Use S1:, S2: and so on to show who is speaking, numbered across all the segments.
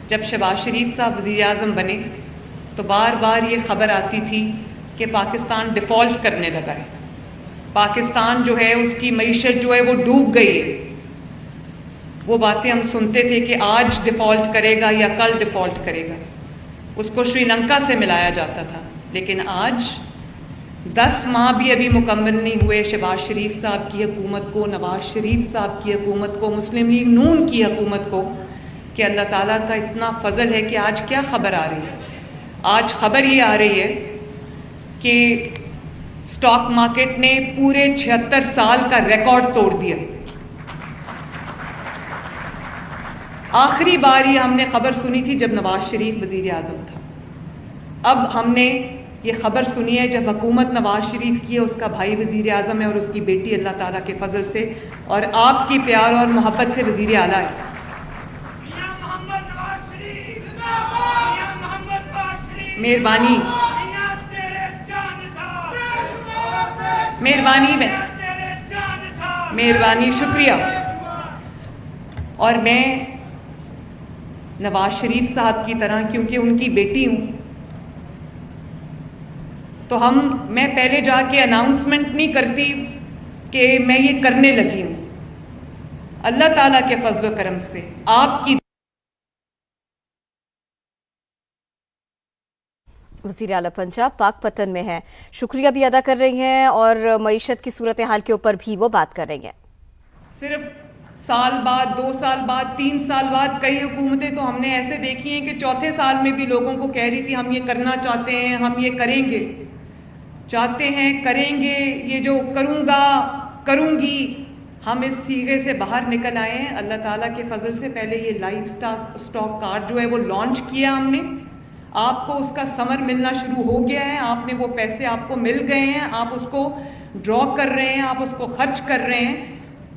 S1: جب شہباز شریف صاحب وزیر اعظم بنے تو بار بار یہ خبر آتی تھی کہ پاکستان ڈیفالٹ کرنے لگا ہے، پاکستان جو ہے اس کی معیشت جو ہے وہ ڈوب گئی ہے. وہ باتیں ہم سنتے تھے کہ آج ڈیفالٹ کرے گا یا کل ڈیفالٹ کرے گا. اس کو شری لنکا سے ملایا جاتا تھا. لیکن آج 10 ماہ بھی ابھی مکمل نہیں ہوئے شہباز شریف صاحب کی حکومت کو، نواز شریف صاحب کی حکومت کو، مسلم لیگ نون کی حکومت کو، کہ اللہ تعالیٰ کا اتنا فضل ہے کہ آج کیا خبر آ رہی ہے؟ آج خبر یہ آ رہی ہے کہ اسٹاک مارکیٹ نے پورے 76 سال کا ریکارڈ توڑ دیا. آخری بار یہ ہم نے خبر سنی تھی جب نواز شریف وزیر اعظم تھا. اب ہم نے یہ خبر سنی ہے جب حکومت نواز شریف کی ہے، اس کا بھائی وزیر اعظم ہے اور اس کی بیٹی اللہ تعالیٰ کے فضل سے اور آپ کی پیار اور محبت سے وزیر اعلیٰ ہے. مہربانی مہربانی شکریہ. اور میں نواز شریف صاحب کی طرح کیونکہ ان کی بیٹی ہوں تو میں پہلے جا کے اناؤنسمنٹ نہیں کرتی کہ میں یہ کرنے لگی ہوں. اللہ تعالیٰ کے فضل و کرم سے آپ کی
S2: وزیر اعلیٰ پنجاب پاک پتن میں ہیں، شکریہ بھی ادا کر رہی ہیں اور معیشت کی صورتحال کے اوپر بھی وہ بات کر رہی ہیں.
S1: صرف سال بعد، 2 سال بعد، 3 سال بعد کئی حکومتیں تو ہم نے ایسے دیکھی ہیں کہ چوتھے سال میں بھی لوگوں کو کہہ رہی تھی ہم یہ کرنا چاہتے ہیں، ہم یہ کریں گے، چاہتے ہیں، کریں گے، یہ جو کروں گا، کروں گی. ہم اس سیغے سے باہر نکل آئے ہیں اللہ تعالیٰ کے فضل سے. پہلے یہ لائف اسٹاک کارڈ جو ہے وہ لانچ کیا ہم نے، آپ کو اس کا ثمر ملنا شروع ہو گیا ہے. آپ نے وہ پیسے آپ کو مل گئے ہیں، آپ اس کو ڈرا کر رہے ہیں، آپ اس کو خرچ کر رہے ہیں.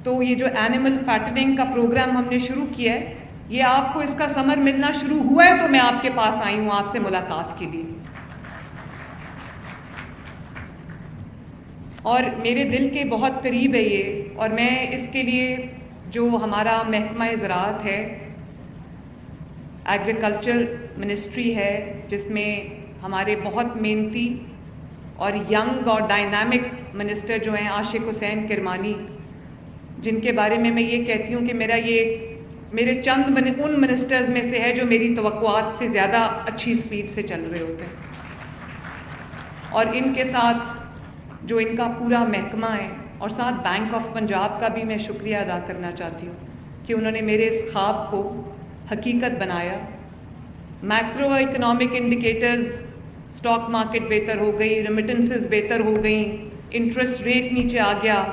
S1: تو یہ جو اینیمل فیٹننگ کا پروگرام ہم نے شروع کیا ہے، یہ آپ کو اس کا ثمر ملنا شروع ہوا ہے. تو میں آپ کے پاس آئی ہوں آپ سے ملاقات کے لیے. اور میرے دل کے بہت قریب ہے یہ، اور میں اس کے لیے جو ہمارا محکمہ زراعت ہے، ایگریکلچر منسٹری ہے، جس میں ہمارے بہت محنتی اور ینگ اور ڈائنامک منسٹر جو ہیں عاشق حسین کرمانی، جن کے بارے میں یہ کہتی ہوں کہ میرے چند ان منسٹرز میں سے ہے جو میری توقعات سے زیادہ اچھی سپیڈ سے چل رہے ہوتے ہیں. اور ان کے ساتھ جو ان کا پورا محکمہ ہے، اور ساتھ بینک آف پنجاب کا بھی میں شکریہ ادا کرنا چاہتی ہوں کہ انہوں نے میرے اس خواب کو حقیقت بنایا. Macro economic indicators, stock market بہتر ہو گئی، ریمیٹنسز بہتر ہو گئیں، انٹرسٹ ریٹ نیچے آ گیا،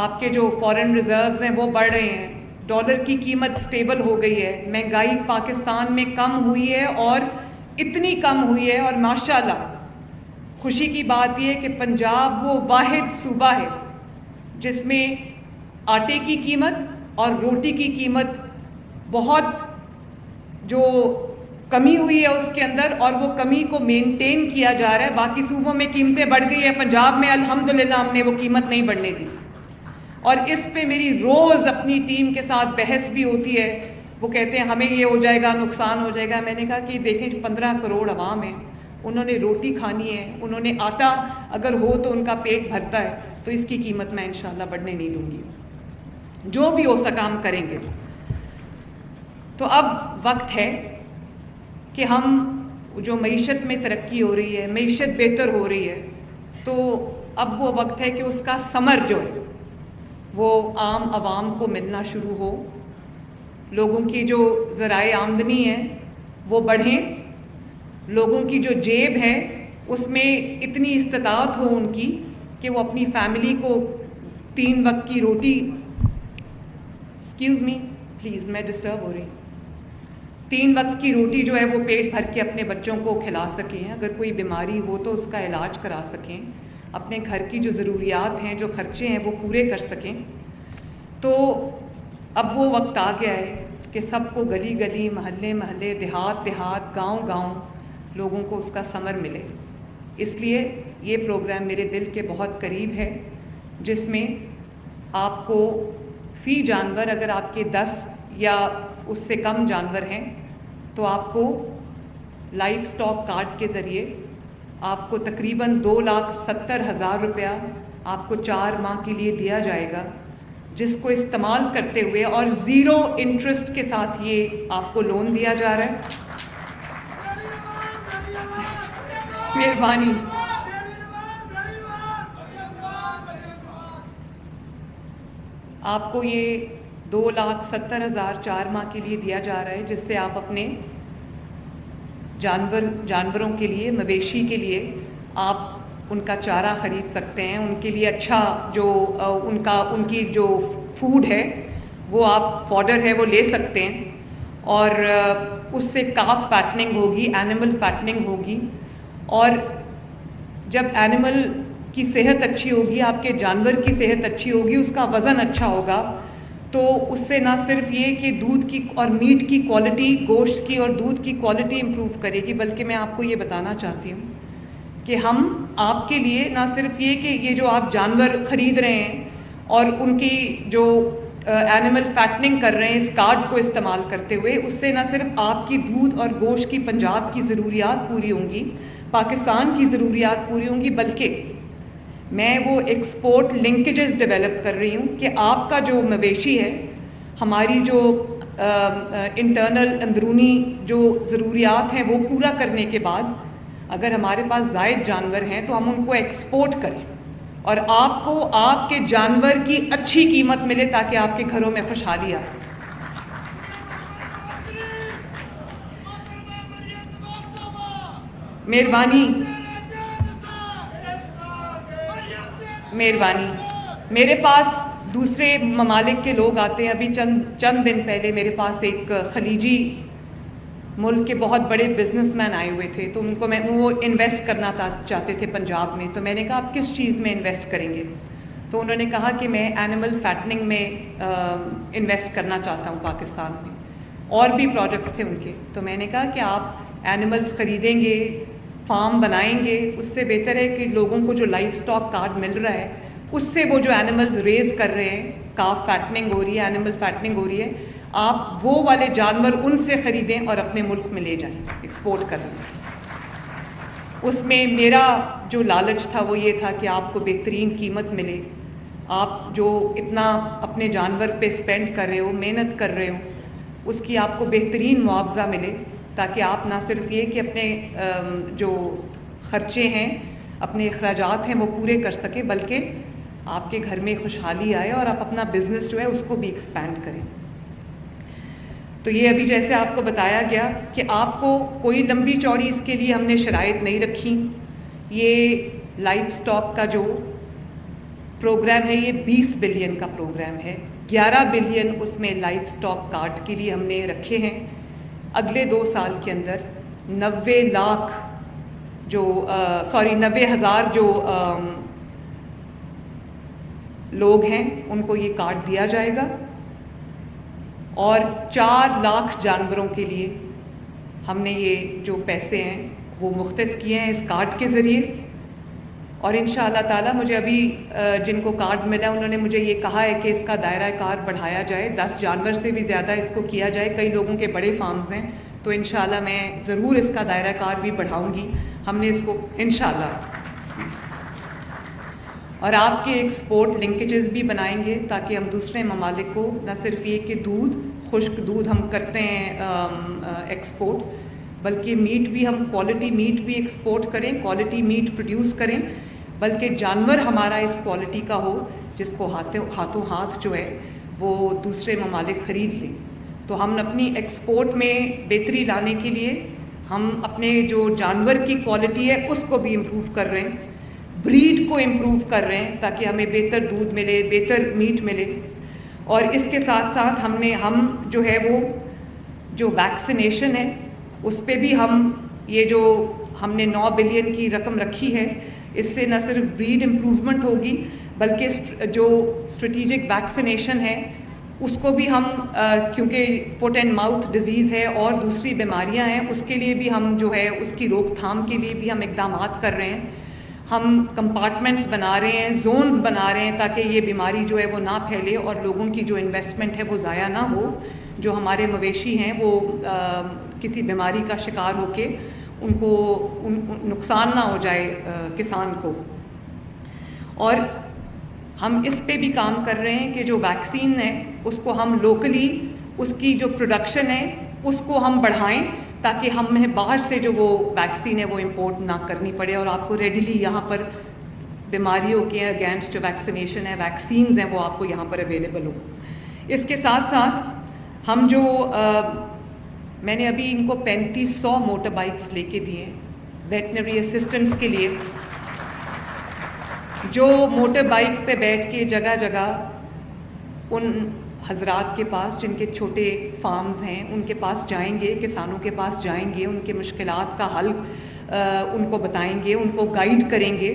S1: آپ کے جو فارن ریزروز ہیں وہ بڑھ رہے ہیں، ڈالر کی قیمت سٹیبل ہو گئی ہے، مہنگائی پاکستان میں کم ہوئی ہے اور اتنی کم ہوئی ہے. اور ماشاءاللہ خوشی کی بات یہ ہے کہ پنجاب وہ واحد صوبہ ہے جس میں آٹے کی قیمت اور روٹی کی قیمت بہت جو کمی ہوئی ہے اس کے اندر، اور وہ کمی کو مینٹین کیا جا رہا ہے. باقی صوبوں میں قیمتیں بڑھ گئی ہیں، پنجاب میں الحمدللہ ہم نے وہ قیمت نہیں بڑھنے دی. اور اس پہ میری روز اپنی ٹیم کے ساتھ بحث بھی ہوتی ہے. وہ کہتے ہیں ہمیں یہ ہو جائے گا، نقصان ہو جائے گا. میں نے کہا کہ دیکھیں 15 کروڑ عوام ہیں، انہوں نے روٹی کھانی ہے، انہوں نے آٹا اگر ہو تو ان کا پیٹ بھرتا ہے، تو اس کی قیمت میں انشاءاللہ بڑھنے نہیں دوں گی. جو بھی ہو سکا ہم کریں گے. تو اب وقت ہے کہ ہم جو معیشت میں ترقی ہو رہی ہے، معیشت بہتر ہو رہی ہے، تو اب وہ وقت ہے کہ اس کا ثمر جو ہے وہ عام عوام کو ملنا شروع ہو. لوگوں کی جو ذرائع آمدنی ہیں وہ بڑھیں، لوگوں کی جو جیب ہے اس میں اتنی استطاعت ہو ان کی کہ وہ اپنی فیملی کو 3 وقت کی روٹی، ایکسکیوز می پلیز میں ڈسٹرب ہو رہی ہوں، 3 وقت کی روٹی جو ہے وہ پیٹ بھر کے اپنے بچوں کو کھلا سکیں، اگر کوئی بیماری ہو تو اس کا علاج کرا سکیں، اپنے گھر کی جو ضروریات ہیں، جو خرچے ہیں وہ پورے کر سکیں. تو اب وہ وقت آ گیا ہے کہ سب کو گلی گلی، محلے محلے، دیہات دیہات، گاؤں گاؤں لوگوں کو اس کا ثمر ملے. اس لیے یہ پروگرام میرے دل کے بہت قریب ہے، جس میں آپ کو فی جانور، اگر آپ کے 10 یا اس سے کم جانور ہیں تو آپ کو لائف سٹاک کارڈ کے ذریعے آپ کو تقریباً 2,70,000 روپیہ آپ کو 4 ماہ کے لیے دیا جائے گا، جس کو استعمال کرتے ہوئے اور 0 انٹرسٹ کے ساتھ یہ آپ کو لون دیا جا رہا ہے. مہربانی. آپ کو یہ 2,70,000 4 ماہ کے لیے دیا جا رہا ہے، جس سے آپ اپنے جانوروں کے لیے، مویشی کے لیے آپ ان کا چارہ خرید سکتے ہیں، ان کے لیے اچھا جو ان کی جو فوڈ ہے وہ آپ فوڈر ہے وہ لے سکتے ہیں، اور اس سے کاف فیٹنگ ہوگی، اینیمل فیٹنگ ہوگی، اور جب اینیمل کی صحت اچھی ہوگی، آپ کے جانور کی صحت اچھی ہوگی، اس کا وزن اچھا ہوگا، تو اس سے نہ صرف یہ کہ دودھ کی اور میٹ کی کوالٹی، گوشت کی اور دودھ کی کوالٹی امپروو کرے گی، بلکہ میں آپ کو یہ بتانا چاہتی ہوں کہ ہم آپ کے لیے نہ صرف یہ کہ یہ جو آپ جانور خرید رہے ہیں اور ان کی جو اینیمل فیٹنگ کر رہے ہیں اس کارڈ کو استعمال کرتے ہوئے، اس سے نہ صرف آپ کی دودھ اور گوشت کی پنجاب کی ضروریات پوری ہوں گی، پاکستان کی ضروریات پوری ہوں گی، بلکہ میں وہ ایکسپورٹ لنکیجز ڈیولپ کر رہی ہوں کہ آپ کا جو مویشی ہے، ہماری جو انٹرنل اندرونی جو ضروریات ہیں وہ پورا کرنے کے بعد اگر ہمارے پاس زائد جانور ہیں تو ہم ان کو ایکسپورٹ کریں اور آپ کو آپ کے جانور کی اچھی قیمت ملے تاکہ آپ کے گھروں میں خوشحالی آئے. مہربانی. میرے پاس دوسرے ممالک کے لوگ آتے ہیں. ابھی چند دن پہلے میرے پاس ایک خلیجی ملک کے بہت بڑے بزنس مین آئے ہوئے تھے، تو ان کو وہ انویسٹ کرنا چاہتے تھے پنجاب میں. تو میں نے کہا آپ کس چیز میں انویسٹ کریں گے؟ تو انہوں نے کہا کہ میں اینیمل فیٹنگ میں انویسٹ کرنا چاہتا ہوں پاکستان میں. اور بھی پروجیکٹس تھے ان کے. تو میں نے کہا کہ آپ اینیملز خریدیں گے، فارم بنائیں گے، اس سے بہتر ہے کہ لوگوں کو جو لائف سٹاک کارڈ مل رہا ہے اس سے وہ جو اینیملز ریز کر رہے ہیں، کاف فیٹنگ ہو رہی ہے، اینیمل فیٹنگ ہو رہی ہے، آپ وہ والے جانور ان سے خریدیں اور اپنے ملک میں لے جائیں، ایکسپورٹ کر لیں. اس میں میرا جو لالچ تھا وہ یہ تھا کہ آپ کو بہترین قیمت ملے، آپ جو اتنا اپنے جانور پہ اسپینڈ کر رہے ہو، محنت کر رہے ہو، اس کی آپ کو بہترین معاوضہ ملے، تاکہ آپ نہ صرف یہ کہ اپنے جو خرچے ہیں، اپنے اخراجات ہیں وہ پورے کر سکیں، بلکہ آپ کے گھر میں خوشحالی آئے اور آپ اپنا بزنس جو ہے اس کو بھی ایکسپینڈ کریں. تو یہ ابھی جیسے آپ کو بتایا گیا کہ آپ کو کوئی لمبی چوڑی اس کے لیے ہم نے شرائط نہیں رکھی. یہ لائف سٹاک کا جو پروگرام ہے یہ 20 بلین کا پروگرام ہے. 11 بلین اس میں لائف سٹاک کارڈ کے لیے ہم نے رکھے ہیں. اگلے 2 سال کے اندر 90,000 جو لوگ ہیں ان کو یہ کارڈ دیا جائے گا، اور 4 لاکھ جانوروں کے لیے ہم نے یہ جو پیسے ہیں وہ مختص کیے ہیں اس کارڈ کے ذریعے. اور انشاءاللہ تعالی مجھے ابھی جن کو کارڈ ملا انہوں نے مجھے یہ کہا ہے کہ اس کا دائرہ کار بڑھایا جائے، 10 جانور سے بھی زیادہ اس کو کیا جائے. کئی لوگوں کے بڑے فارمز ہیں، تو انشاءاللہ میں ضرور اس کا دائرہ کار بھی بڑھاؤں گی. ہم نے اس کو انشاءاللہ، اور آپ کے ایکسپورٹ لنکیجز بھی بنائیں گے تاکہ ہم دوسرے ممالک کو نہ صرف یہ کہ دودھ، خشک دودھ ہم کرتے ہیں ایکسپورٹ، بلکہ میٹ بھی ہم کوالٹی میٹ بھی ایکسپورٹ کریں، کوالٹی میٹ پروڈیوس کریں، بلکہ جانور ہمارا اس کوالٹی کا ہو جس کو ہاتھوں ہاتھ جو ہے وہ دوسرے ممالک خرید لیں. تو ہم اپنی ایکسپورٹ میں بہتری لانے کے لیے ہم اپنے جو جانور کی کوالٹی ہے اس کو بھی امپروو کر رہے ہیں، بریڈ کو امپروو کر رہے ہیں تاکہ ہمیں بہتر دودھ ملے، بہتر میٹ ملے. اور اس کے ساتھ ساتھ ہم جو ہے وہ جو ویکسینیشن ہے اس پہ بھی یہ جو ہم نے 9 بلین کی رقم رکھی ہے، اس سے نہ صرف بریڈ امپروومنٹ ہوگی بلکہ جو اسٹریٹجک ویکسینیشن ہے اس کو بھی ہم کیونکہ فٹ اینڈ ماؤتھ ڈیزیز ہے اور دوسری بیماریاں ہیں، اس کے لیے بھی ہم جو ہے اس کی روک تھام کے لیے بھی ہم اقدامات کر رہے ہیں. ہم کمپارٹمنٹس بنا رہے ہیں، زونز بنا رہے ہیں تاکہ یہ بیماری جو ہے وہ نہ پھیلے اور لوگوں کی جو انویسٹمنٹ ہے وہ ضائع نہ ہو. جو ہمارے مویشی ہیں وہ کسی بیماری کا شکار ہو کے ان کو نقصان نہ ہو جائے کسان کو. اور ہم اس پہ بھی کام کر رہے ہیں کہ جو ویکسین ہے اس کو ہم لوکلی اس کی جو پروڈکشن ہے اس کو ہم بڑھائیں تاکہ ہمیں باہر سے جو وہ ویکسین ہے وہ امپورٹ نہ کرنی پڑے اور آپ کو ریڈیلی یہاں پر بیماریوں کے اگینسٹ جو ویکسینیشن ہے ویکسینز ہیں وہ آپ کو یہاں پر اویلیبل ہو. اس کے ساتھ ساتھ ہم جو میں نے ابھی ان کو 3500 موٹر بائکس لے کے دیے ہیں ویٹنری اسسٹنٹس کے لیے, جو موٹر بائک پہ بیٹھ کے جگہ جگہ ان حضرات کے پاس جن کے چھوٹے فارمز ہیں ان کے پاس جائیں گے, کسانوں کے پاس جائیں گے, ان کے مشکلات کا حل ان کو بتائیں گے, ان کو گائیڈ کریں گے,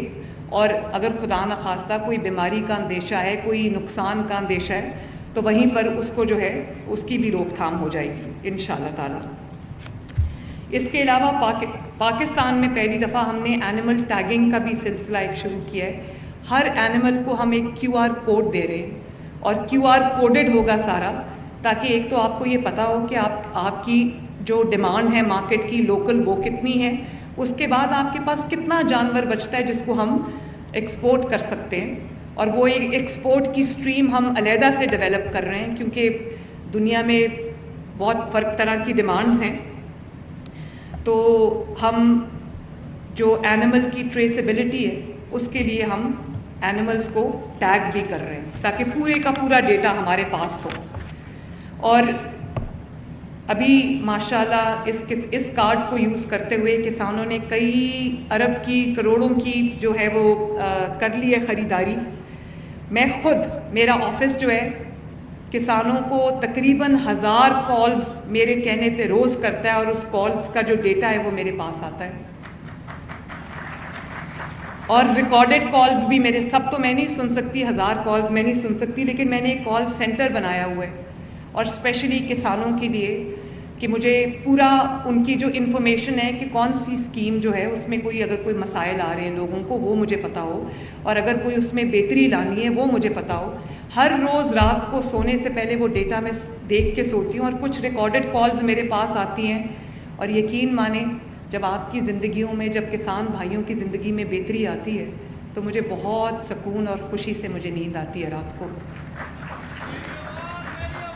S1: اور اگر خدا نخواستہ کوئی بیماری کا اندیشہ ہے, کوئی نقصان کا اندیشہ ہے تو وہیں پر اس کو جو ہے اس کی بھی روک تھام ہو جائے گی انشاءاللہ تعالی. اس کے علاوہ پاکستان میں پہلی دفعہ ہم نے اینیمل ٹیگنگ کا بھی سلسلہ ایک شروع کیا ہے. ہر اینیمل کو ہم ایک QR کوڈ دے رہے ہیں اور QR کوڈڈ ہوگا سارا, تاکہ ایک تو آپ کو یہ پتہ ہو کہ آپ کی جو ڈیمانڈ ہے مارکیٹ کی لوکل وہ کتنی ہے, اس کے بعد آپ کے پاس کتنا جانور بچتا ہے جس کو ہم ایکسپورٹ کر سکتے ہیں. اور وہ ایکسپورٹ کی سٹریم ہم علیحدہ سے ڈیولپ کر رہے ہیں کیونکہ دنیا میں بہت فرق طرح کی ڈیمانڈز ہیں. تو ہم جو اینیمل کی ٹریسیبلٹی ہے اس کے لیے ہم اینیملز کو ٹیگ بھی کر رہے ہیں تاکہ پورے کا پورا ڈیٹا ہمارے پاس ہو. اور ابھی ماشاءاللہ اس کارڈ کو یوز کرتے ہوئے کسانوں نے کئی ارب کی کروڑوں کی جو ہے وہ کر لی ہے خریداری. میں خود میرا آفس جو ہے کسانوں کو تقریباً 1000 کالز میرے کہنے پہ روز کرتا ہے اور اس کالز کا جو ڈیٹا ہے وہ میرے پاس آتا ہے. اور ریکارڈڈ کالز بھی میرے, سب تو میں نہیں سن سکتی, 1000 کالز میں نہیں سن سکتی, لیکن میں نے ایک کال سینٹر بنایا ہوا ہے اور اسپیشلی کسانوں کے لیے کہ مجھے پورا ان کی جو انفارمیشن ہے کہ کون سی اسکیم جو ہے اس میں کوئی اگر کوئی مسائل آ رہے ہیں لوگوں کو وہ مجھے پتہ ہو, اور اگر کوئی اس میں بہتری لانی ہے وہ مجھے پتہ ہو. ہر روز رات کو سونے سے پہلے وہ ڈیٹا میں دیکھ کے سوتی ہوں اور کچھ ریکارڈڈ کالز میرے پاس آتی ہیں. اور یقین مانیں جب آپ کی زندگیوں میں, جب کسان بھائیوں کی زندگی میں بہتری آتی ہے تو مجھے بہت سکون اور خوشی سے مجھے نیند آتی ہے رات کو.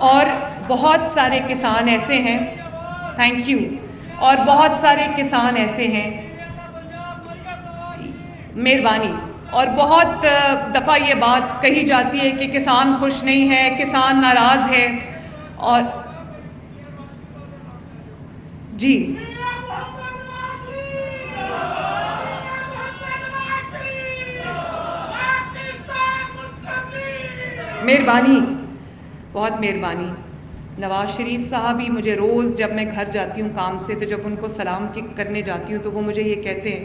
S1: اور بہت سارے کسان ایسے ہیں, تھینک یو, اور بہت سارے کسان ایسے ہیں, مہربانی, اور بہت دفعہ یہ بات کہی جاتی ہے کہ کسان خوش نہیں ہے, کسان ناراض ہے. اور جی مہربانی, بہت مہربانی. نواز شریف صاحب ہی مجھے روز جب میں گھر جاتی ہوں کام سے تو جب ان کو سلام کرنے جاتی ہوں تو وہ مجھے یہ کہتے ہیں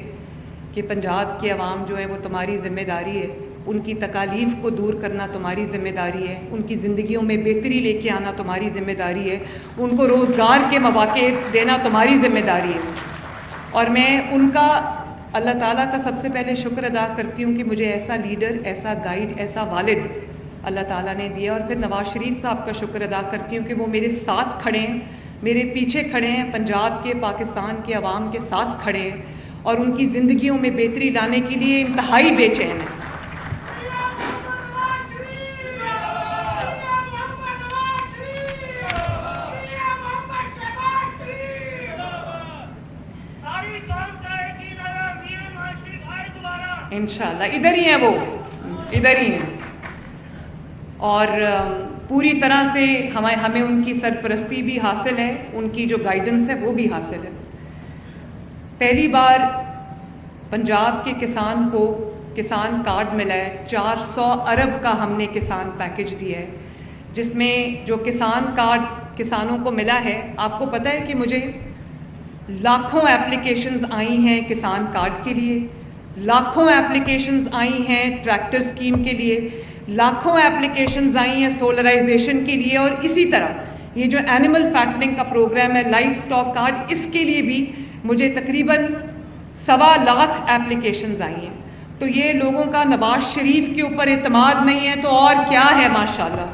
S1: کہ پنجاب کے عوام جو ہے وہ تمہاری ذمہ داری ہے, ان کی تکالیف کو دور کرنا تمہاری ذمہ داری ہے, ان کی زندگیوں میں بہتری لے کے آنا تمہاری ذمہ داری ہے, ان کو روزگار کے مواقع دینا تمہاری ذمہ داری ہے. اور میں ان کا اللہ تعالیٰ کا سب سے پہلے شکر ادا کرتی ہوں کہ مجھے ایسا لیڈر, ایسا گائیڈ, ایسا والد اللہ تعالیٰ نے دیا. اور پھر نواز شریف صاحب کا شکر ادا کرتی ہوں کہ وہ میرے ساتھ کھڑے ہیں, میرے پیچھے کھڑے ہیں, پنجاب کے, پاکستان کے عوام کے ساتھ کھڑے ہیں اور ان کی زندگیوں میں بہتری لانے کے لیے انتہائی بے چین ہیں. انشاءاللہ ادھر ہی ہیں, وہ ادھر ہی ہیں. اور پوری طرح سے ہمیں ان کی سرپرستی بھی حاصل ہے, ان کی جو گائیڈنس ہے وہ بھی حاصل ہے. پہلی بار پنجاب کے کسان کو کسان کارڈ ملا ہے, 400 ارب کا ہم نے کسان پیکج دیا ہے, جس میں جو کسان کارڈ کسانوں کو ملا ہے, آپ کو پتہ ہے کہ مجھے لاکھوں اپلیکیشنز آئی ہیں کسان کارڈ کے لیے, لاکھوں اپلیکیشنز آئی ہیں ٹریکٹر اسکیم کے لیے, لاکھوں اپلیکیشنز آئی ہیں سولرائزیشن کے لیے, اور اسی طرح یہ جو اینیمل فیٹنگ کا پروگرام ہے لائف سٹاک کارڈ, اس کے لیے بھی مجھے تقریباً 1.25 لاکھ اپلیکیشنز آئی ہیں. تو یہ لوگوں کا نواز شریف کے اوپر اعتماد نہیں ہے تو اور کیا ہے ماشاءاللہ.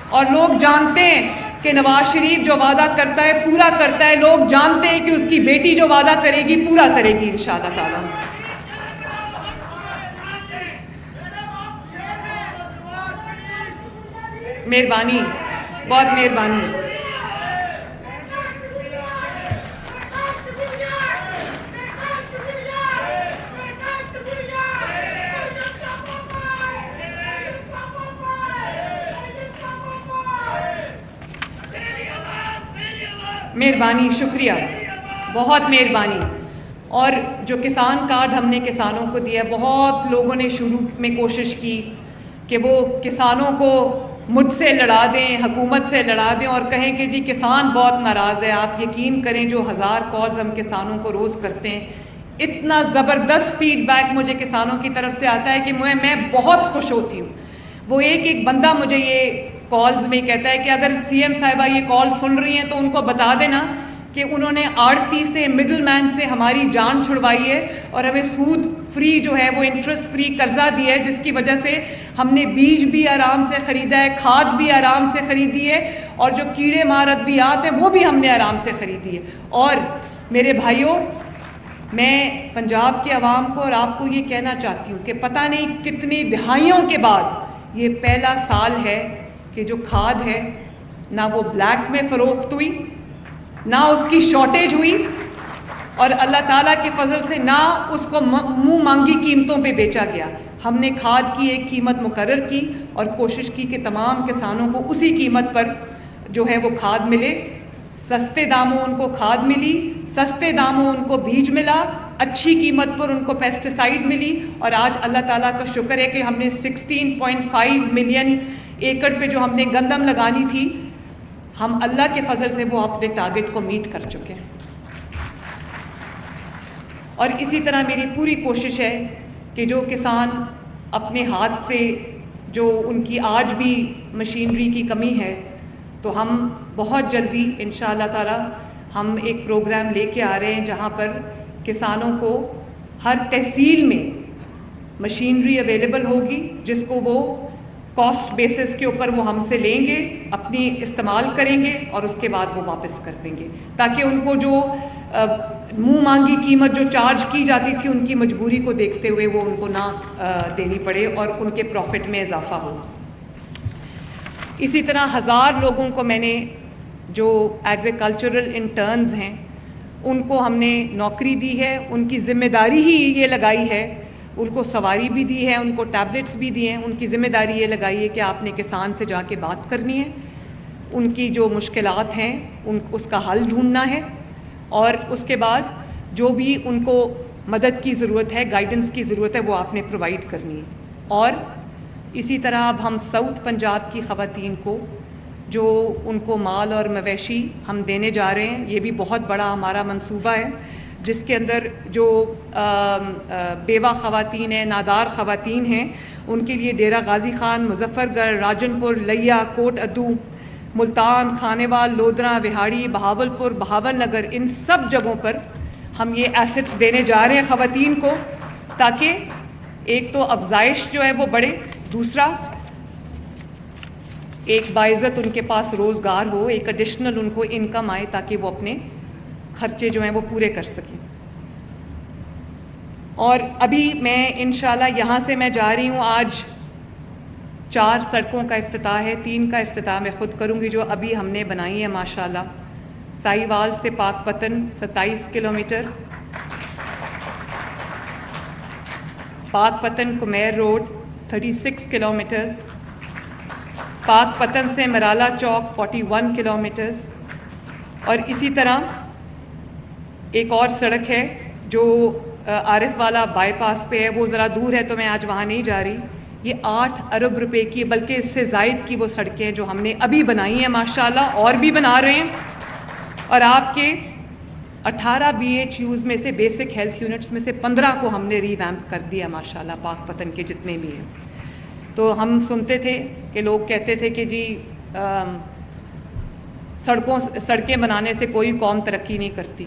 S1: اور لوگ جانتے ہیں کہ نواز شریف جو وعدہ کرتا ہے پورا کرتا ہے. لوگ جانتے ہیں کہ اس کی بیٹی جو وعدہ کرے گی پورا کرے گی انشاءاللہ تعالی. مہربانی, بہت مہربانی. مہربانی, شکریہ, بہت مہربانی. اور جو کسان کارڈ ہم نے کسانوں کو دیا, بہت لوگوں نے شروع میں کوشش کی کہ وہ کسانوں کو مجھ سے لڑا دیں, حکومت سے لڑا دیں اور کہیں کہ جی کسان بہت ناراض ہے. آپ یقین کریں جو 1000 کالز ہم کسانوں کو روز کرتے ہیں, اتنا زبردست فیڈ بیک مجھے کسانوں کی طرف سے آتا ہے کہ میں بہت خوش ہوتی ہوں. وہ ایک بندہ مجھے یہ کالز میں کہتا ہے کہ اگر سی ایم صاحبہ یہ کال سن رہی ہیں تو ان کو بتا دینا کہ انہوں نے آڑتی سے, مڈل مین سے ہماری جان چھڑوائی ہے اور ہمیں سود فری جو ہے وہ انٹرسٹ فری قرضہ دیا ہے, جس کی وجہ سے ہم نے بیج بھی آرام سے خریدا ہے, کھاد بھی آرام سے خریدی ہے اور جو کیڑے مار ادویات ہیں وہ بھی ہم نے آرام سے خریدی ہے. اور میرے بھائیوں, میں پنجاب کے عوام کو اور آپ کو یہ کہنا چاہتی ہوں کہ پتہ نہیں کتنی دہائیوں کے بعد یہ پہلا سال ہے کہ جو کھاد ہے نہ وہ بلیک میں فروخت ہوئی, نہ اس کی شارٹیج ہوئی, اور اللہ تعالیٰ کے فضل سے نہ اس کو منہ مانگی قیمتوں پہ بیچا گیا. ہم نے کھاد کی ایک قیمت مقرر کی اور کوشش کی کہ تمام کسانوں کو اسی قیمت پر جو ہے وہ کھاد ملے. سستے داموں ان کو کھاد ملی, سستے داموں ان کو بیج ملا, اچھی قیمت پر ان کو پیسٹیسائیڈ ملی. اور آج اللہ تعالیٰ کا شکر ہے کہ ہم نے 16.5 ملین ایکڑ پہ جو ہم نے گندم لگانی تھی, ہم اللہ کے فضل سے وہ اپنے ٹارگٹ کو میٹ کر چکے ہیں. اور اسی طرح میری پوری کوشش ہے کہ جو کسان اپنے ہاتھ سے, جو ان کی آج بھی مشینری کی کمی ہے, تو ہم بہت جلدی انشاءاللہ تعالی ہم ایک پروگرام لے کے آ رہے ہیں جہاں پر کسانوں کو ہر تحصیل میں مشینری اویلیبل ہوگی, جس کو وہ کاسٹ بیسس کے اوپر وہ ہم سے لیں گے, اپنی استعمال کریں گے اور اس کے بعد وہ واپس کر دیں گے, تاکہ ان کو جو منہ مانگی قیمت جو چارج کی جاتی تھی ان کی مجبوری کو دیکھتے ہوئے وہ ان کو نہ دینی پڑے اور ان کے پروفٹ میں اضافہ ہو. اسی طرح 1000 لوگوں کو میں نے جو ایگریکلچرل انٹرنز ہیں ان کو ہم نے نوکری دی ہے, ان کی ذمہ داری ہی یہ لگائی ہے, ان کو سواری بھی دی ہے, ان کو ٹیبلٹس بھی دیے ہیں. ان کی ذمہ داری یہ لگائی ہے کہ آپ نے کسان سے جا کے بات کرنی ہے, ان کی جو مشکلات ہیں اس کا حل ڈھونڈنا ہے, اور اس کے بعد جو بھی ان کو مدد کی ضرورت ہے, گائیڈنس کی ضرورت ہے, وہ آپ نے پرووائڈ کرنی ہے. اور اسی طرح اب ہم ساؤتھ پنجاب کی خواتین کو جو ان کو مال اور مویشی ہم دینے جا رہے ہیں, یہ بھی بہت بڑا ہمارا منصوبہ ہے, جس کے اندر جو بیوہ خواتین ہیں, نادار خواتین ہیں, ان کے لیے ڈیرہ غازی خان, مظفر گڑھ, راجن پور, لیا, کوٹ ادو, ملتان, خانیوال, لودھرا, وہاڑی, بہاول پور, بہاول نگر, ان سب جگہوں پر ہم یہ ایسٹس دینے جا رہے ہیں خواتین کو, تاکہ ایک تو افزائش جو ہے وہ بڑھے, دوسرا ایک باعزت ان کے پاس روزگار ہو, ایک ایڈیشنل ان کو انکم آئے تاکہ وہ اپنے خرچے جو ہیں وہ پورے کر سکیں. اور ابھی میں انشاءاللہ یہاں سے میں جا رہی ہوں, آج 4 سڑکوں کا افتتاح ہے, 3 کا افتتاح میں خود کروں گی جو ابھی ہم نے بنائی ہے ماشاءاللہ. سائیوال سے پاک پتن 27 کلومیٹر, پاک پتن کمیر روڈ 36 کلومیٹرز, پاک پتن سے مرالا چوک 41 کلومیٹرز, اور اسی طرح ایک اور سڑک ہے جو عارف والا بائی پاس پہ ہے, وہ ذرا دور ہے تو میں آج وہاں نہیں جا رہی. یہ 8 ارب روپے کی, بلکہ اس سے زائد کی وہ سڑکیں جو ہم نے ابھی بنائی ہیں ماشاءاللہ, اور بھی بنا رہے ہیں. اور آپ کے 18 BHUs میں سے, بیسک ہیلتھ یونٹس میں سے 15 کو ہم نے ریویمپ کر دیا ماشاءاللہ, پاک پتن کے جتنے بھی ہیں. تو ہم سنتے تھے کہ لوگ کہتے تھے کہ جی سڑکیں بنانے سے کوئی قوم ترقی نہیں کرتی.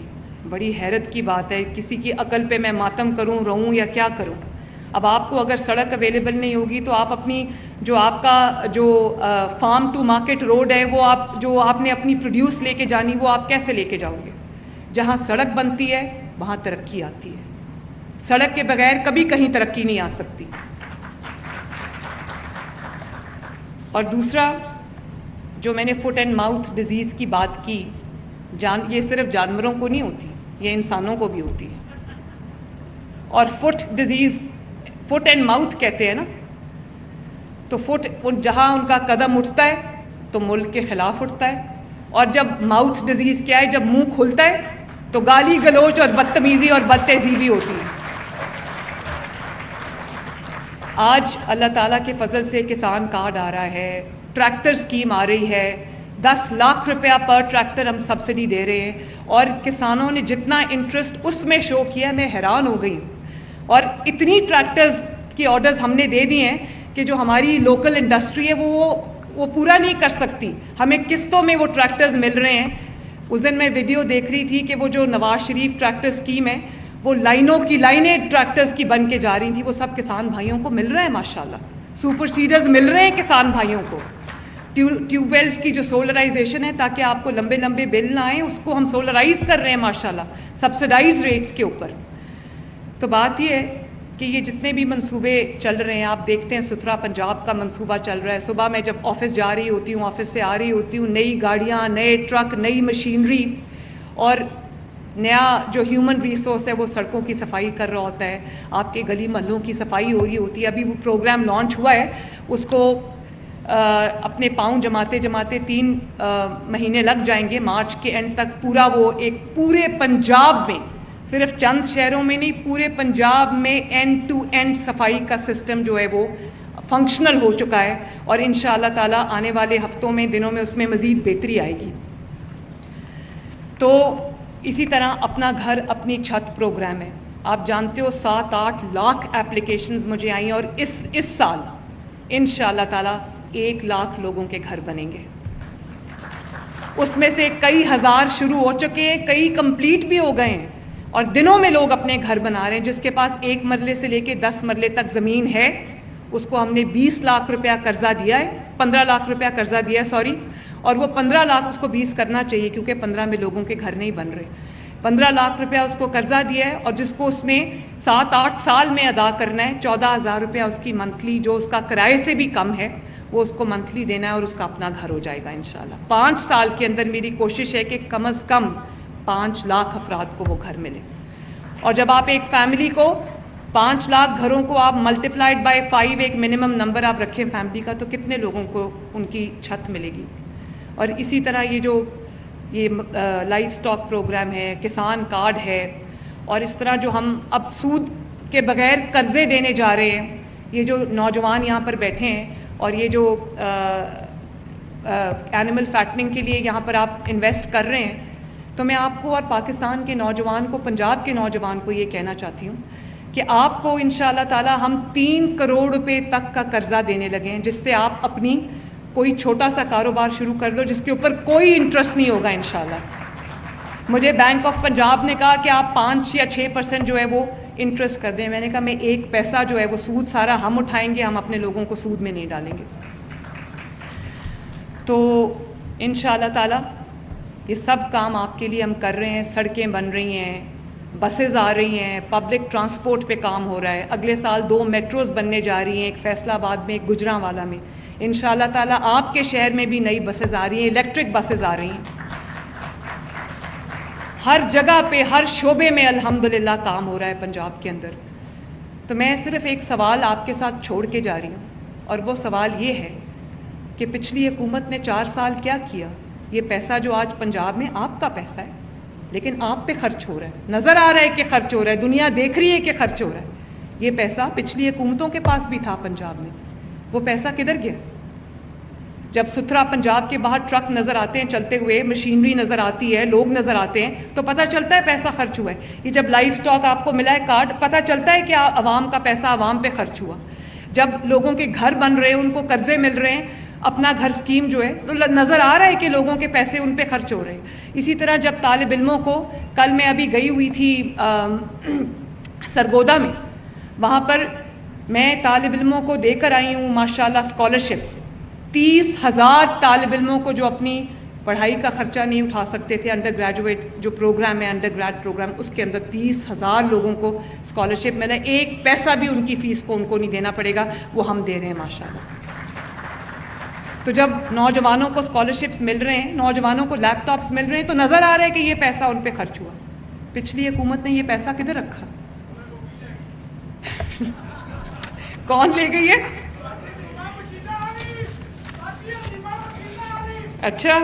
S1: بڑی حیرت کی بات ہے, کسی کی عقل پہ میں ماتم کروں, رہوں یا کیا کروں. اب آپ کو اگر سڑک اویلیبل نہیں ہوگی تو آپ اپنی جو آپ کا جو فارم ٹو مارکیٹ روڈ ہے وہ آپ نے اپنی پروڈیوس لے کے جانی وہ آپ کیسے لے کے جاؤ گے؟ جہاں سڑک بنتی ہے وہاں ترقی آتی ہے. سڑک کے بغیر کبھی کہیں ترقی نہیں آ سکتی. اور دوسرا جو میں نے فٹ اینڈ ماؤتھ ڈیزیز کی بات کی، یہ صرف جانوروں کو نہیں ہوتی، یہ انسانوں کو بھی ہوتی ہے. اور foot disease, foot and mouth کہتے ہیں نا، تو فٹ جہاں ان کا قدم اٹھتا ہے تو ملک کے خلاف اٹھتا ہے، اور جب ماؤتھ ڈیزیز کیا ہے، جب منہ کھلتا ہے تو گالی گلوچ اور بدتمیزی اور بد تہذیبی ہوتی ہے. آج اللہ تعالیٰ کے فضل سے کسان کارڈ آ رہا ہے، ٹریکٹر اسکیم آ رہی ہے، 10 لاکھ روپیہ پر ٹریکٹر ہم سبسڈی دے رہے ہیں، اور کسانوں نے جتنا انٹرسٹ اس میں شو کیا میں حیران ہو گئی ہوں. اور اتنی ٹریکٹرز کی آرڈرز ہم نے دے دی ہیں کہ جو ہماری لوکل انڈسٹری ہے وہ پورا نہیں کر سکتی. ہمیں قسطوں میں وہ ٹریکٹرز مل رہے ہیں. اس دن میں ویڈیو دیکھ رہی تھی کہ وہ جو نواز شریف ٹریکٹر اسکیم ہے وہ لائنوں کی لائنیں ٹریکٹرز کی بن کے جا رہی تھیں، وہ سب کسان بھائیوں کو مل رہے ہیں. ماشاءاللہ سپر سیڈرز مل رہے ہیں کسان بھائیوں کو. ٹیوب ویلز کی جو سولرائزیشن ہے تاکہ آپ کو لمبے لمبے بل نہ آئیں، اس کو ہم سولرائز کر رہے ہیں ماشاءاللہ سبسڈائز ریٹس کے اوپر. تو بات یہ ہے کہ یہ جتنے بھی منصوبے چل رہے ہیں، آپ دیکھتے ہیں ستھرا پنجاب کا منصوبہ چل رہا ہے. صبح میں جب آفس جا رہی ہوتی ہوں، آفس سے آ رہی ہوتی ہوں، نئی گاڑیاں، نئے ٹرک، نئی مشینری اور نیا جو ہیومن ریسورس ہے وہ سڑکوں کی صفائی کر رہا ہوتا ہے. آپ کے گلی محلوں کی صفائی ہو رہی ہوتی ہے. ابھی وہ پروگرام لانچ ہوا ہے، اس کو اپنے پاؤں جماتے جماتے 3 مہینے لگ جائیں گے. مارچ کے اینڈ تک پورا وہ ایک پورے پنجاب میں، صرف چند شہروں میں نہیں، پورے پنجاب میں اینڈ ٹو اینڈ صفائی کا سسٹم جو ہے وہ فنکشنل ہو چکا ہے. اور انشاءاللہ تعالیٰ آنے والے ہفتوں میں، دنوں میں اس میں مزید بہتری آئے گی. تو اسی طرح اپنا گھر اپنی چھت پروگرام ہے. آپ جانتے ہو 7-8 لاکھ اپلیکیشنز مجھے آئیں، اور اس سال انشاءاللہ تعالیٰ 1 لاکھ لوگوں کے گھر بنیں گے. اس میں سے کئی ہزار شروع ہو چکے ہیں، کئی کمپلیٹ بھی ہو گئے ہیں، اور دنوں میں لوگ اپنے گھر بنا رہے ہیں. جس کے پاس 1 مرلے سے لے کے 10 مرلے تک زمین ہے اس کو ہم نے 20 لاکھ روپیہ قرضہ دیا ہے، 15 لاکھ روپیہ قرضہ دیا ہے سوری، اور وہ 15 لاکھ اس کو 20 کرنا چاہیے کیونکہ 15 میں لوگوں کے گھر نہیں بن رہے. 15 لاکھ روپیہ اس کو قرضہ دیا ہے، اور جس کو اس نے 7-8 سال میں ادا کرنا ہے. 14,000 روپیہ اس کی منتھلی، جو اس کا کرائے سے بھی کم ہے، وہ اس کو منتھلی دینا ہے، اور اس کا اپنا گھر ہو جائے گا انشاءاللہ. 5 سال کے اندر میری کوشش ہے کہ کم از کم 5 لاکھ افراد کو وہ گھر ملے. اور جب آپ ایک فیملی کو 5 لاکھ گھروں کو آپ ملٹیپلائڈ بائی 5 ایک منیمم نمبر آپ رکھیں فیملی کا، تو کتنے لوگوں کو ان کی چھت ملے گی. اور اسی طرح یہ لائف سٹاک پروگرام ہے، کسان کارڈ ہے، اور اس طرح جو ہم اب سود کے بغیر قرضے دینے جا رہے ہیں. یہ جو نوجوان یہاں پر بیٹھے ہیں اور یہ جو اینیمل فیٹنگ کے لیے یہاں پر آپ انویسٹ کر رہے ہیں، تو میں آپ کو اور پاکستان کے نوجوان کو، پنجاب کے نوجوان کو یہ کہنا چاہتی ہوں کہ آپ کو انشاءاللہ تعالی ہم 3 کروڑ روپے تک کا قرضہ دینے لگے ہیں، جس سے آپ اپنی کوئی چھوٹا سا کاروبار شروع کر دو جس کے اوپر کوئی انٹرسٹ نہیں ہوگا انشاءاللہ. مجھے بینک آف پنجاب نے کہا کہ آپ 5 یا 6% جو ہے وہ انٹرسٹ کر دیں. میں نے کہا میں 1 پیسہ جو ہے وہ سود سارا ہم اٹھائیں گے، ہم اپنے لوگوں کو سود میں نہیں ڈالیں گے. تو انشاءاللہ تعالی یہ سب کام آپ کے لیے ہم کر رہے ہیں. سڑکیں بن رہی ہیں، بسز آ رہی ہیں، پبلک ٹرانسپورٹ پہ کام ہو رہا ہے. اگلے سال 2 میٹروز بننے جا رہی ہیں، ایک فیصلہ آباد میں، ایک گجرانوالہ میں. انشاءاللہ تعالیٰ آپ کے شہر میں بھی نئی بسز آ رہی ہیں، الیکٹرک بسز آ رہی ہیں. ہر جگہ پہ، ہر شعبے میں الحمدللہ کام ہو رہا ہے پنجاب کے اندر. تو میں صرف ایک سوال آپ کے ساتھ چھوڑ کے جا رہی ہوں، اور وہ سوال یہ ہے کہ پچھلی حکومت نے 4 سال کیا کیا؟ یہ پیسہ جو آج پنجاب میں آپ کا پیسہ ہے، لیکن آپ پہ خرچ ہو رہا ہے، نظر آ رہا ہے کہ خرچ ہو رہا ہے، دنیا دیکھ رہی ہے کہ خرچ ہو رہا ہے. یہ پیسہ پچھلی حکومتوں کے پاس بھی تھا پنجاب میں، وہ پیسہ کدھر گیا؟ جب ستھرا پنجاب کے باہر ٹرک نظر آتے ہیں چلتے ہوئے، مشینری نظر آتی ہے، لوگ نظر آتے ہیں، تو پتہ چلتا ہے پیسہ خرچ ہوا ہے. یہ جب لائف سٹاک آپ کو ملا ہے کارڈ، پتہ چلتا ہے کہ عوام کا پیسہ عوام پہ خرچ ہوا. جب لوگوں کے گھر بن رہے ہیں، ان کو قرضے مل رہے ہیں، اپنا گھر اسکیم جو ہے، تو نظر آ رہا ہے کہ لوگوں کے پیسے ان پہ خرچ ہو رہے ہیں. اسی طرح جب طالب علموں کو، کل میں ابھی گئی ہوئی تھی سرگودا میں، وہاں پر میں طالب علموں کو دے کر آئی ہوں ماشاءاللہ اسکالرشپس 30,000 طالب علموں کو جو اپنی پڑھائی کا خرچہ نہیں اٹھا سکتے تھے، انڈر گریجویٹ جو پروگرام ہے انڈر گریڈ پروگرام، اس کے اندر 30,000 لوگوں کو اسکالرشپ ملا، ایک پیسہ بھی ان کی فیس کو ان کو نہیں دینا پڑے گا، وہ ہم دے رہے ہیں ماشاءاللہ۔ تو جب نوجوانوں کو اسکالرشپس مل رہے ہیں، نوجوانوں کو لیپ ٹاپس مل رہے ہیں، تو نظر آ رہا ہے کہ یہ پیسہ ان پہ خرچ ہوا۔ پچھلی حکومت نے یہ پیسہ کدھر رکھا؟ کون لے گئی ہے؟ اچھا،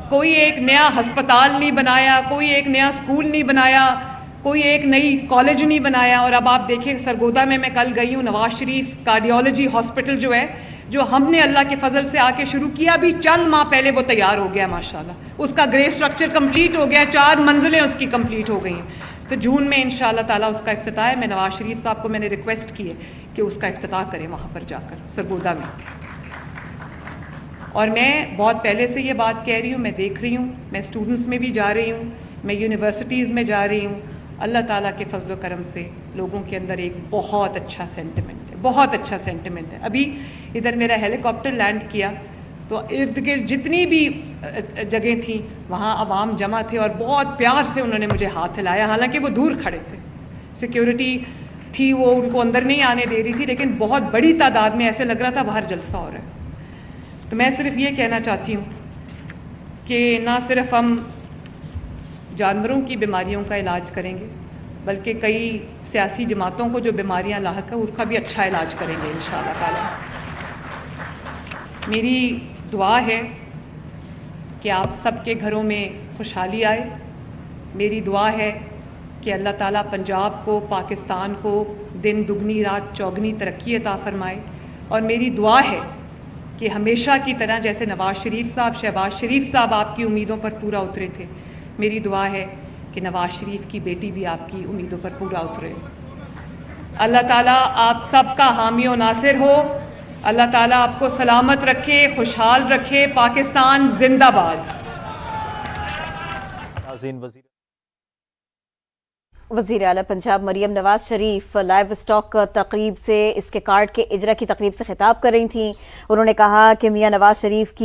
S1: کوئی ایک نیا ہسپتال نہیں بنایا، کوئی ایک نیا اسکول نہیں بنایا، کوئی ایک نئی کالج نہیں بنایا۔ اور اب آپ دیکھیں سرگودا میں کل گئی ہوں، نواز شریف کارڈیالوجی ہاسپٹل جو ہے، جو ہم نے اللہ کے فضل سے آ کے شروع کیا، ابھی چند ماہ پہلے وہ تیار ہو گیا ماشاءاللہ، اس کا گرے اسٹرکچر کمپلیٹ ہو گیا، 4 منزلیں اس کی کمپلیٹ ہو گئی ہیں۔ تو جون میں انشاءاللہ تعالیٰ اس کا افتتاح ہے۔ میں نواز شریف صاحب کو میں نے ریکویسٹ کی ہے کہ اس کا افتتاح کریں وہاں پر جا کر سرگودا میں۔ اور میں بہت پہلے سے یہ بات کہہ رہی ہوں، میں دیکھ رہی ہوں، میں اسٹوڈنٹس میں بھی جا رہی ہوں، میں یونیورسٹیز میں جا رہی ہوں، اللہ تعالیٰ کے فضل و کرم سے لوگوں کے اندر ایک بہت اچھا سینٹیمنٹ ہے، بہت اچھا سینٹیمنٹ ہے۔ ابھی ادھر میرا ہیلی کاپٹر لینڈ کیا تو ارد گرد جتنی بھی جگہیں تھیں وہاں عوام جمع تھے، اور بہت پیار سے انہوں نے مجھے ہاتھ ہلایا، حالانکہ وہ دور کھڑے تھے، سیکیورٹی تھی وہ ان کو اندر نہیں آنے دے رہی تھی، لیکن بہت بڑی تعداد میں ایسے لگ رہا تھا باہر جلسہ ہو رہا ہے۔ تو میں صرف یہ کہنا چاہتی ہوں کہ نہ صرف ہم جانوروں کی بیماریوں کا علاج کریں گے، بلکہ کئی سیاسی جماعتوں کو جو بیماریاں لاحق ہیں اس کا بھی اچھا علاج کریں گے انشاءاللہ تعالی۔ میری دعا ہے کہ آپ سب کے گھروں میں خوشحالی آئے، میری دعا ہے کہ اللہ تعالیٰ پنجاب کو، پاکستان کو دن دگنی رات چوگنی ترقی عطا فرمائے، اور میری دعا ہے کہ ہمیشہ کی طرح جیسے نواز شریف صاحب، شہباز شریف صاحب آپ کی امیدوں پر پورا اترے تھے، میری دعا ہے کہ نواز شریف کی بیٹی بھی آپ کی امیدوں پر پورا اترے۔ اللہ تعالیٰ آپ سب کا حامی و ناصر ہو، اللہ تعالیٰ آپ کو سلامت رکھے، خوشحال رکھے۔ پاکستان زندہ باد۔
S2: وزیر اعلیٰ پنجاب مریم نواز شریف لائیو اسٹاک تقریب سے اس کے کارڈ کے اجرا کی تقریب سے خطاب کر رہی تھیں۔ انہوں نے کہا کہ میاں نواز شریف کی